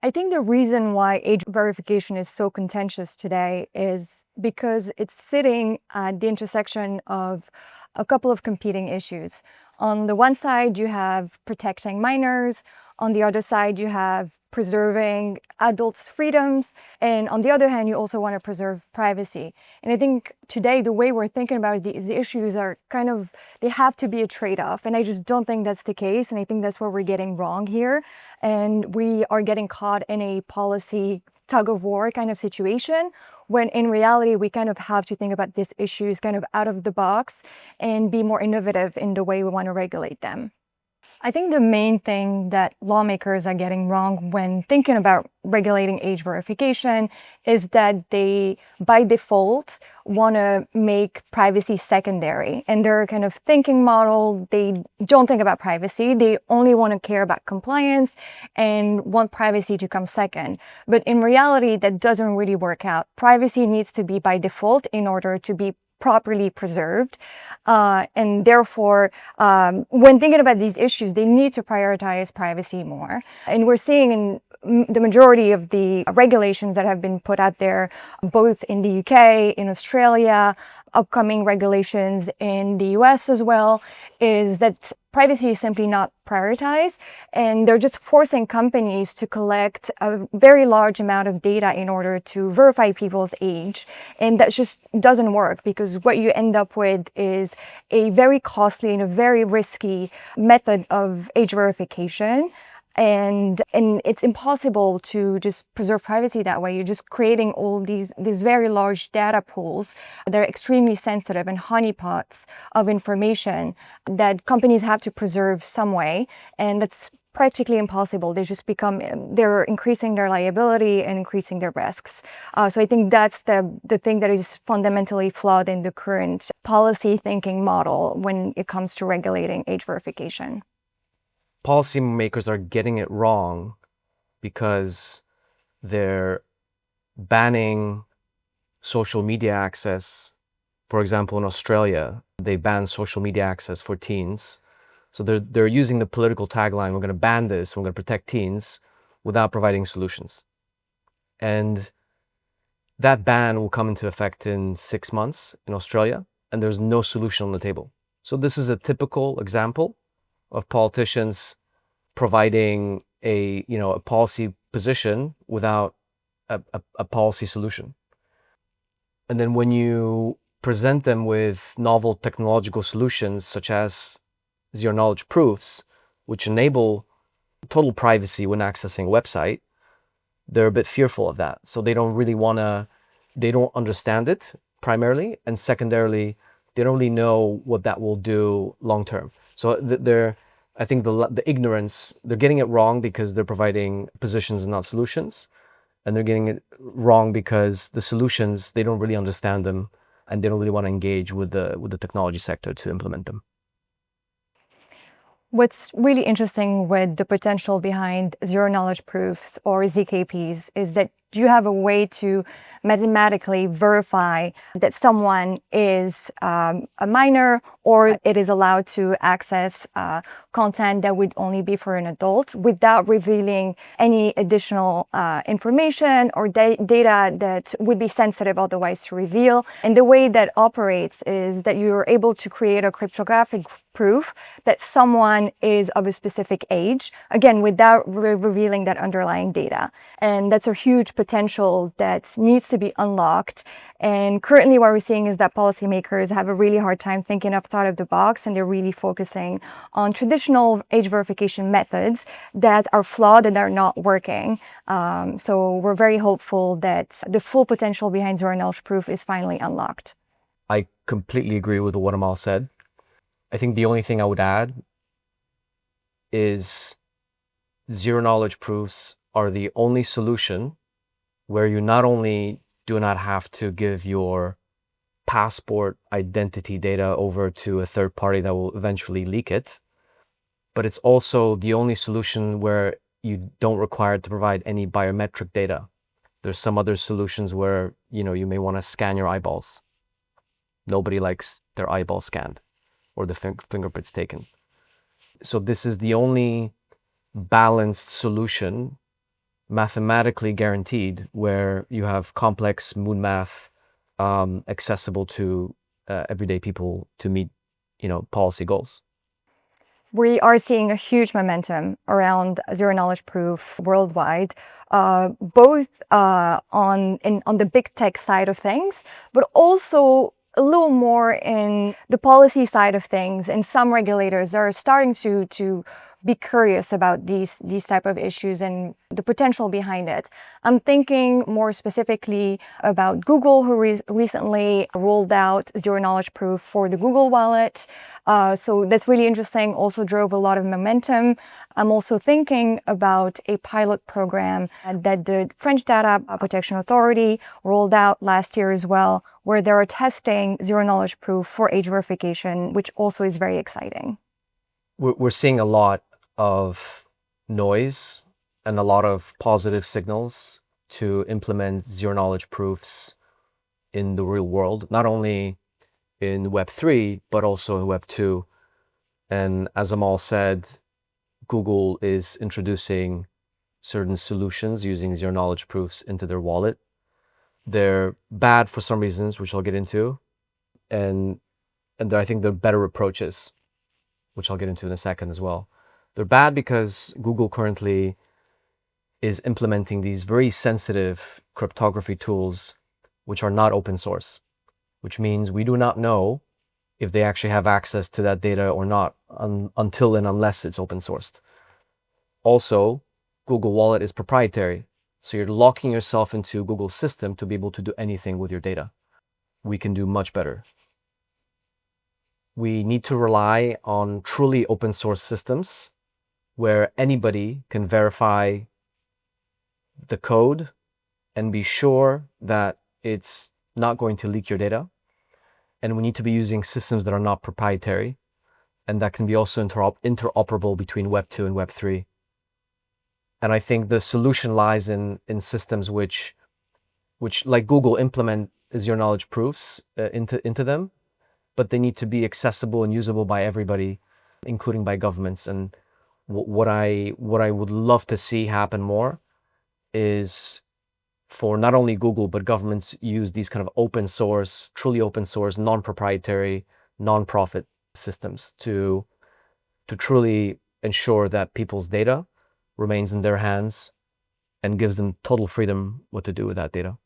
I think the reason why age verification is so contentious today is because it's sitting at the intersection of a couple of competing issues. On the one side, you have protecting minors. On the other side, you have preserving adults' freedoms. And on the other hand, you also want to preserve privacy. And I think today, the way we're thinking about these issues are they have to be a trade-off. And I just don't think that's the case. And I think that's where we're getting wrong here. And we are getting caught in a policy tug of war kind of situation, when in reality, we kind of have to think about these issues kind of out of the box and be more innovative in the way we want to regulate them. I think the main thing that lawmakers are getting wrong when thinking about regulating age verification is that they, by default, want to make privacy secondary. And their kind of thinking model, they don't think about privacy. They only want to care about compliance and want privacy to come second. But in reality, that doesn't really work out. Privacy needs to be by default in order to be properly preserved. And therefore, when thinking about these issues, they need to prioritize privacy more. And we're seeing in the majority of the regulations that have been put out there, both in the UK, in Australia, upcoming regulations in the US as well, is that privacy is simply not prioritized, and they're just forcing companies to collect a very large amount of data in order to verify people's age. And that just doesn't work, because what you end up with is a very costly and a very risky method of age verification. And it's impossible to just preserve privacy that way. You're just creating all these very large data pools that are extremely sensitive and honeypots of information that companies have to preserve some way. And that's practically impossible. They're increasing their liability and increasing their risks. So I think that's the thing that is fundamentally flawed in the current policy thinking model when it comes to regulating age verification. Policymakers are getting it wrong because they're banning social media access. For example, in Australia, they ban social media access for teens. So they're using the political tagline, we're going to ban this, we're going to protect teens, without providing solutions. And that ban will come into effect in 6 months in Australia, and there's no solution on the table. So this is a typical example of politicians providing a policy position without a policy solution. And then when you present them with novel technological solutions such as zero knowledge proofs, which enable total privacy when accessing a website, they're a bit fearful of that. So they don't understand it primarily, and secondarily, they don't really know what that will do long term. So I think the ignorance, they're getting it wrong because they're providing positions and not solutions. And they're getting it wrong because the solutions, they don't really understand them, and they don't really want to engage with the technology sector to implement them. What's really interesting with the potential behind zero knowledge proofs or ZKPs is that you have a way to mathematically verify that someone is a minor, or it is allowed to access content that would only be for an adult without revealing any additional information or data that would be sensitive otherwise to reveal. And the way that operates is that you're able to create a cryptographic proof that someone is of a specific age, again, without revealing that underlying data. And that's a huge potential that needs to be unlocked. And currently what we're seeing is that policymakers have a really hard time thinking outside of the box, and they're really focusing on traditional age verification methods that are flawed and are not working. So we're very hopeful that the full potential behind zero knowledge proof is finally unlocked. I completely agree with what Amal said. I think the only thing I would add is zero knowledge proofs are the only solution where you not only do not have to give your passport identity data over to a third party that will eventually leak it, but it's also the only solution where you don't require to provide any biometric data. There's some other solutions where, you may want to scan your eyeballs. Nobody likes their eyeballs scanned or the fingerprints taken. So this is the only balanced solution mathematically guaranteed, where you have complex moon math accessible to everyday people to meet, policy goals. We are seeing a huge momentum around zero knowledge proof worldwide, both on the big tech side of things, but also a little more in the policy side of things. And some regulators are starting to be curious about these type of issues and the potential behind it. I'm thinking more specifically about Google, who recently rolled out zero knowledge proof for the Google Wallet. So that's really interesting, also drove a lot of momentum. I'm also thinking about a pilot program that the French Data Protection Authority rolled out last year as well, where they are testing zero knowledge proof for age verification, which also is very exciting. We're seeing a lot of noise and a lot of positive signals to implement zero knowledge proofs in the real world, not only in Web3, but also in Web2. And as Amal said, Google is introducing certain solutions using zero knowledge proofs into their wallet. They're bad for some reasons, which I'll get into. And I think they're better approaches, which I'll get into in a second as well. They're bad because Google currently is implementing these very sensitive cryptography tools, which are not open source, which means we do not know if they actually have access to that data or not until and unless it's open sourced. Also, Google Wallet is proprietary, so you're locking yourself into Google's system to be able to do anything with your data. We can do much better. We need to rely on truly open source systems where anybody can verify the code and be sure that it's not going to leak your data. And we need to be using systems that are not proprietary and that can be also interoperable between Web 2 and Web 3. And I think the solution lies in systems which like Google implement zero knowledge proofs into them, but they need to be accessible and usable by everybody, including by governments. And what I would love to see happen more is for not only Google, but governments use these kind of open source, truly open source, non-proprietary, non-profit systems to truly ensure that people's data remains in their hands and gives them total freedom what to do with that data.